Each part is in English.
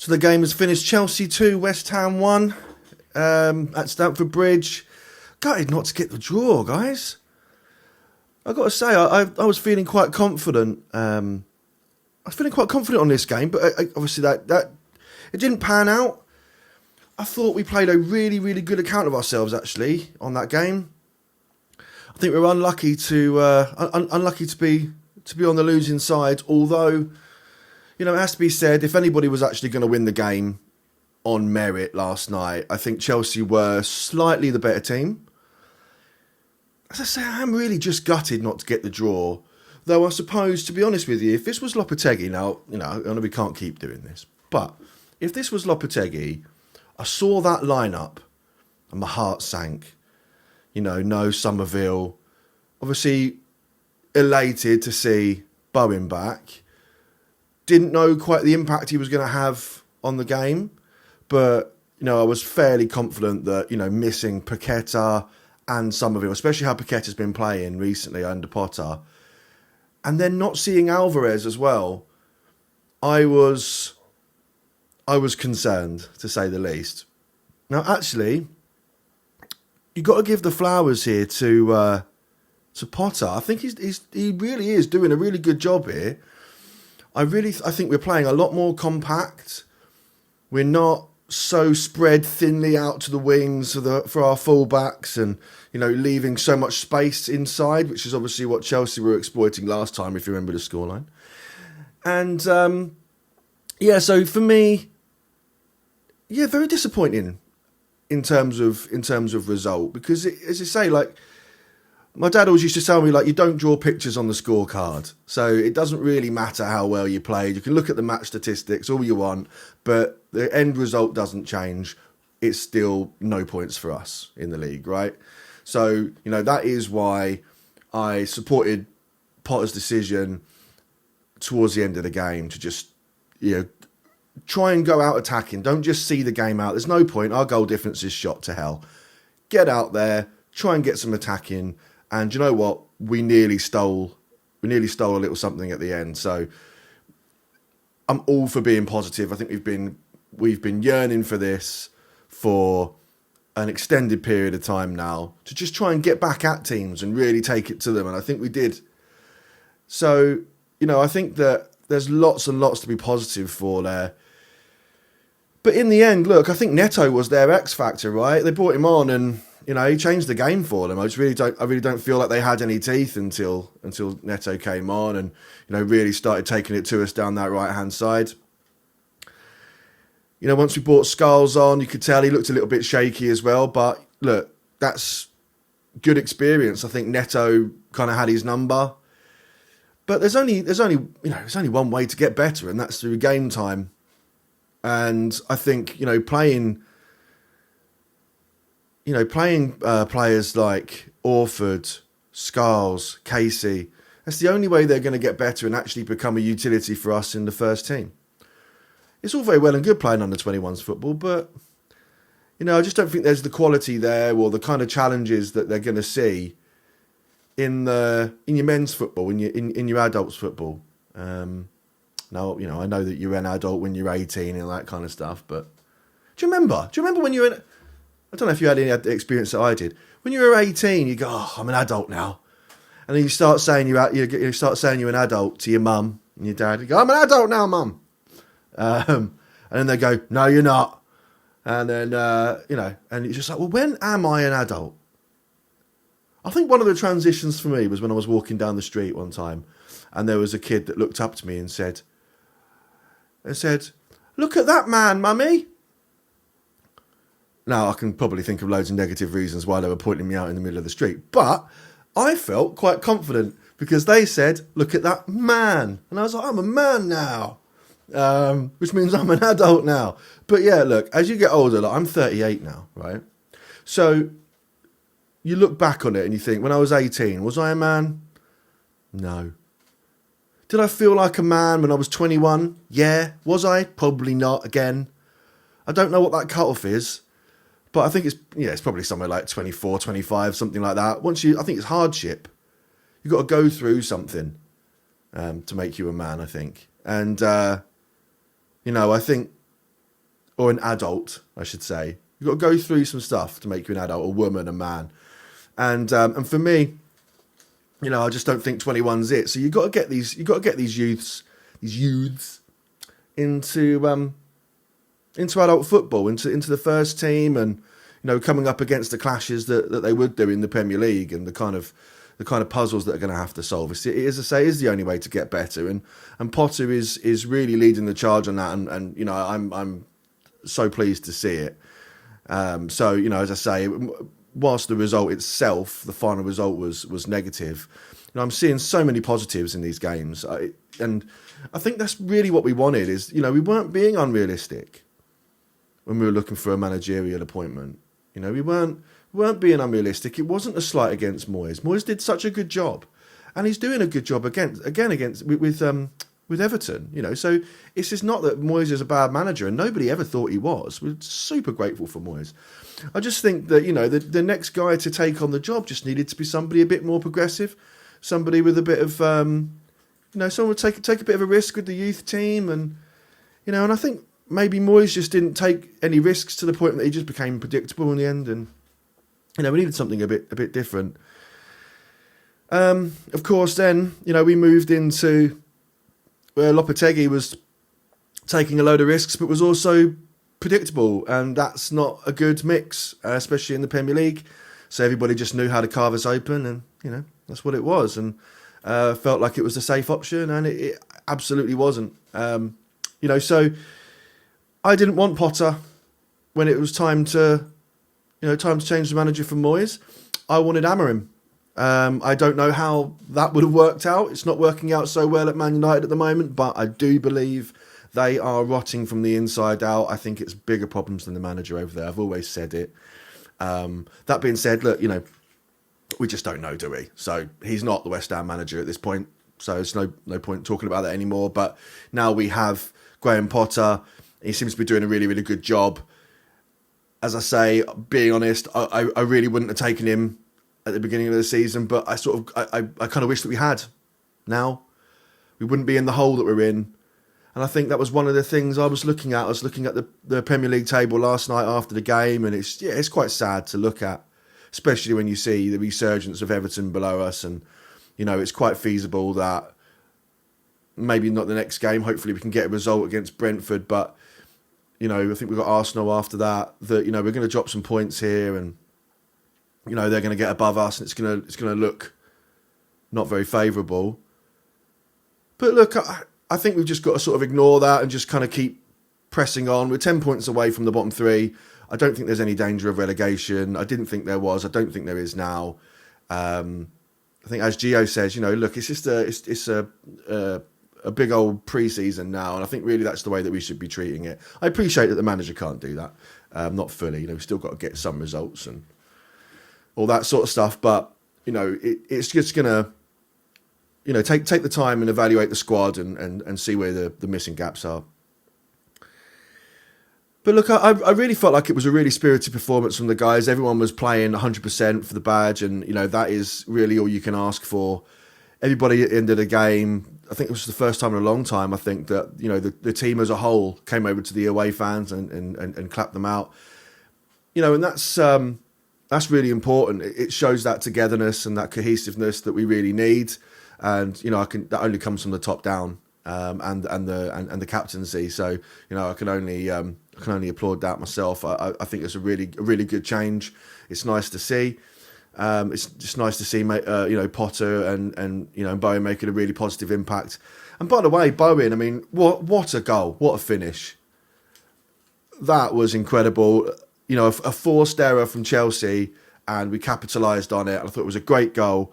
So the game has finished. Chelsea 2, West Ham 1 at Stamford Bridge. Gutted not to get the draw, guys. I've got to say, I was feeling quite confident. I was feeling quite confident on this game, but obviously that it didn't pan out. I thought we played a really, really good account of ourselves, actually, on that game. I think we were unlucky to be on the losing side, although, you know, it has to be said, if anybody was actually going to win the game on merit last night, I think Chelsea were slightly the better team. As I say, I'm really just gutted not to get the draw. Though I suppose, to be honest with you, if this was Lopetegui, now, you know, I know we can't keep doing this, but if this was Lopetegui, I saw that lineup and my heart sank. You know, no Somerville. Obviously, elated to see Bowen back. Didn't know quite the impact he was going to have on the game, but, you know, I was fairly confident that, you know, missing Paqueta and Somerville, especially how Paqueta's been playing recently under Potter, and then not seeing Alvarez as well, I was concerned, to say the least. Now, actually, you've got to give the flowers here to Potter. I think he really is doing a really good job here. I think we're playing a lot more compact. We're not so spread thinly out to the wings for our fullbacks, and, you know, leaving so much space inside, which is obviously what Chelsea were exploiting last time, if you remember the scoreline. And so for me, very disappointing in terms of result, because as you say, like, my dad always used to tell me, like, you don't draw pictures on the scorecard. So it doesn't really matter how well you played. You can look at the match statistics all you want, but the end result doesn't change. It's still no points for us in the league, right? So, you know, that is why I supported Potter's decision towards the end of the game to just, you know, try and go out attacking. Don't just see the game out. There's no point. Our goal difference is shot to hell. Get out there, try and get some attacking. And you know what? We nearly stole a little something at the end. So I'm all for being positive. I think we've been yearning for this for an extended period of time now, to just try and get back at teams and really take it to them. And I think we did. So, you know, I think that there's lots and lots to be positive for there. But in the end, look, I think Neto was their X factor, right? They brought him on and, you know, he changed the game for them. I really don't feel like they had any teeth until Neto came on and, you know, really started taking it to us down that right-hand side. You know, once we brought Skulls on, you could tell he looked a little bit shaky as well. But look, that's good experience. I think Neto kind of had his number. But there's only one way to get better, and that's through game time. And I think, you know, playing players like Orford, Skulls, Casey, that's the only way they're going to get better and actually become a utility for us in the first team. It's all very well and good playing under 21s football, but, you know, I just don't think there's the quality there or the kind of challenges that they're going to see in your men's football, in your adults football. Now, you know, I know that you're an adult when you're 18 and that kind of stuff, but do you remember when you were I don't know if you had any experience that I did. When you were 18, you go, "Oh, I'm an adult now," and then you start saying you're an adult to your mum and your dad. You go, "I'm an adult now, mum," and then they go, "No, you're not," and then you know, and it's just like, well, when am I an adult? I think one of the transitions for me was when I was walking down the street one time, and there was a kid that looked up to me and said, "Look at that man, mummy." Now, I can probably think of loads of negative reasons why they were pointing me out in the middle of the street, but I felt quite confident because they said, "Look at that man." And I was like, I'm a man now, which means I'm an adult now. But yeah, look, as you get older, like I'm 38 now, right? So you look back on it and you think, when I was 18, was I a man? No. Did I feel like a man when I was 21? Yeah. Was I? Probably not again. I don't know what that cutoff is. But I think it's probably somewhere like 24, 25, something like that. I think it's hardship. You've got to go through something to make you a man, I think. And, you know, I think or an adult, I should say. You've got to go through some stuff to make you an adult, a woman, a man. And for me, I just don't think 21's it. So you've got to get these youths into adult football, into the first team, and coming up against the clashes that they would do in the Premier League, and the kind of puzzles that are going to have to solve. It is, as I say, is the only way to get better, and Potter is really leading the charge on that, and I'm so pleased to see it. So as I say, whilst the result itself, the final result was negative, I'm seeing so many positives in these games, and I think that's really what we wanted. Is we weren't being unrealistic when we were looking for a managerial appointment. We weren't being unrealistic. It wasn't a slight against Moyes. Moyes did such a good job, and he's doing a good job against with Everton. So it's just not that Moyes is a bad manager, and nobody ever thought he was. We're super grateful for Moyes. I just think that the next guy to take on the job just needed to be somebody a bit more progressive, somebody with a bit of someone would take a bit of a risk with the youth team, and I think maybe Moyes just didn't take any risks to the point that he just became predictable in the end, and we needed something a bit different. Of course, then we moved into where Lopetegui was taking a load of risks, but was also predictable, and that's not a good mix, especially in the Premier League. So everybody just knew how to carve us open, and that's what it was, and felt like it was a safe option, and it absolutely wasn't. So I didn't want Potter when it was time to change the manager from Moyes. I wanted Amorim. I don't know how that would have worked out. It's not working out so well at Man United at the moment, but I do believe they are rotting from the inside out. I think it's bigger problems than the manager over there. I've always said it. That being said, look, we just don't know, do we? So he's not the West Ham manager at this point, so there's no point talking about that anymore. But now we have Graham Potter. He seems to be doing a really, really good job. As I say, being honest, I really wouldn't have taken him at the beginning of the season, but I kind of wish that we had. Now we wouldn't be in the hole that we're in, and I think that was one of the things I was looking at. I was looking at the Premier League table last night after the game, and it's quite sad to look at, especially when you see the resurgence of Everton below us, and it's quite feasible that maybe not the next game. Hopefully we can get a result against Brentford, but I think we've got Arsenal after that. That we're going to drop some points here, and they're going to get above us, and it's going to look not very favourable. But look, I think we've just got to sort of ignore that and just kind of keep pressing on. We're 10 points away from the bottom three. I don't think there's any danger of relegation. I didn't think there was. I don't think there is now. I think, as Gio says, look, it's just a big old pre-season now, and I think really that's the way that we should be treating it. I appreciate that the manager can't do that, not fully. We've still got to get some results and all that sort of stuff, but it's just gonna take the time and evaluate the squad and see where the missing gaps are. But look, I really felt like it was a really spirited performance from the guys. Everyone was playing 100% for the badge, and that is really all you can ask for. Everybody at the end of the game, I think it was the first time in a long time, I think, that the team as a whole came over to the away fans and clapped them out. And that's really important. It shows that togetherness and that cohesiveness that we really need. And that only comes from the top down, and the captaincy. So I can only applaud that myself. I think it's a really good change. It's nice to see. It's just nice to see Potter and Bowen making a really positive impact. And by the way, Bowen, I mean, what a goal, what a finish. That was incredible. A forced error from Chelsea, and we capitalised on it. I thought it was a great goal.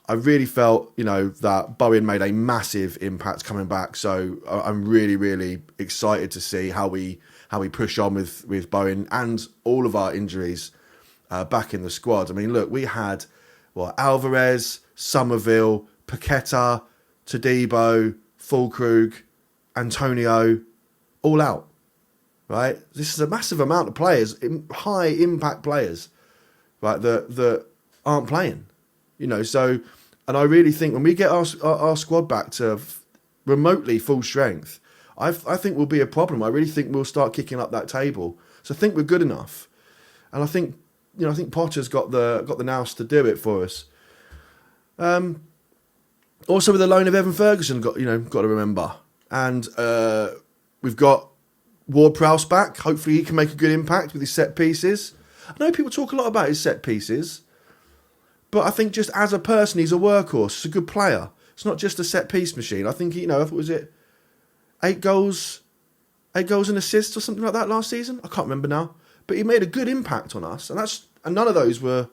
I really felt, that Bowen made a massive impact coming back. So I'm really, really excited to see how we push on with Bowen and all of our injuries back in the squad. I mean, look, we had Alvarez, Somerville, Paqueta, Todibo, Fulkrug, Antonio, all out. Right, this is a massive amount of players, high impact players, right? That aren't playing. So, and I really think when we get our squad back to remotely full strength, I think we'll be a problem. I really think we'll start kicking up that table. So I think we're good enough, and I think Potter's got the nous to do it for us. Also with the loan of Evan Ferguson, got to remember, and we've got Ward-Prowse back. Hopefully he can make a good impact with his set pieces. I know people talk a lot about his set pieces, but I think just as a person, he's a workhorse. He's a good player. It's not just a set piece machine. I think was it 8 goals and assists or something like that last season. I can't remember now, but he made a good impact on us, and none of those were.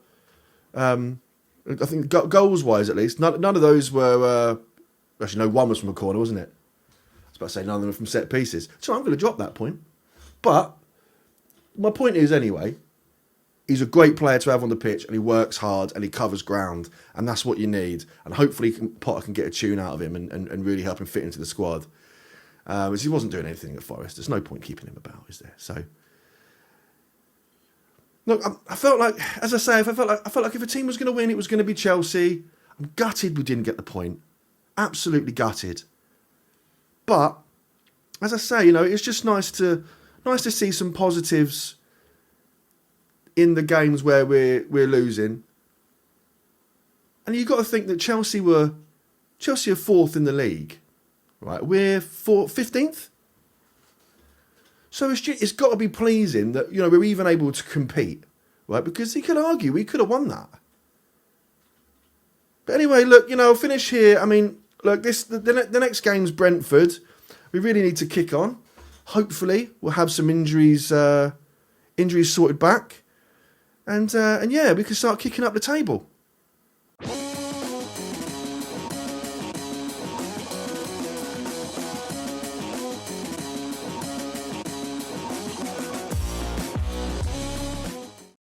I think goals wise, at least, none of those were. Actually, no, one was from a corner, wasn't it? I was about to say none of them were from set pieces. So I'm going to drop that point. But my point is, anyway, he's a great player to have on the pitch, and he works hard and he covers ground, and that's what you need. And hopefully Potter can get a tune out of him and really help him fit into the squad. Because he wasn't doing anything at Forest. There's no point keeping him about, is there? So. Look, I felt like, as I say, I felt like if a team was going to win, it was going to be Chelsea. I'm gutted we didn't get the point. Absolutely gutted. But, as I say, it's just nice to see some positives in the games where we're losing. And you've got to think that Chelsea are 4th in the league. Right? We're 15th? So it's got to be pleasing that we're even able to compete, right? Because you could argue we could have won that. But anyway, look, I'll finish here. I mean, look, the next game's Brentford. We really need to kick on. Hopefully, we'll have some injuries sorted back, and yeah, we can start kicking up the table.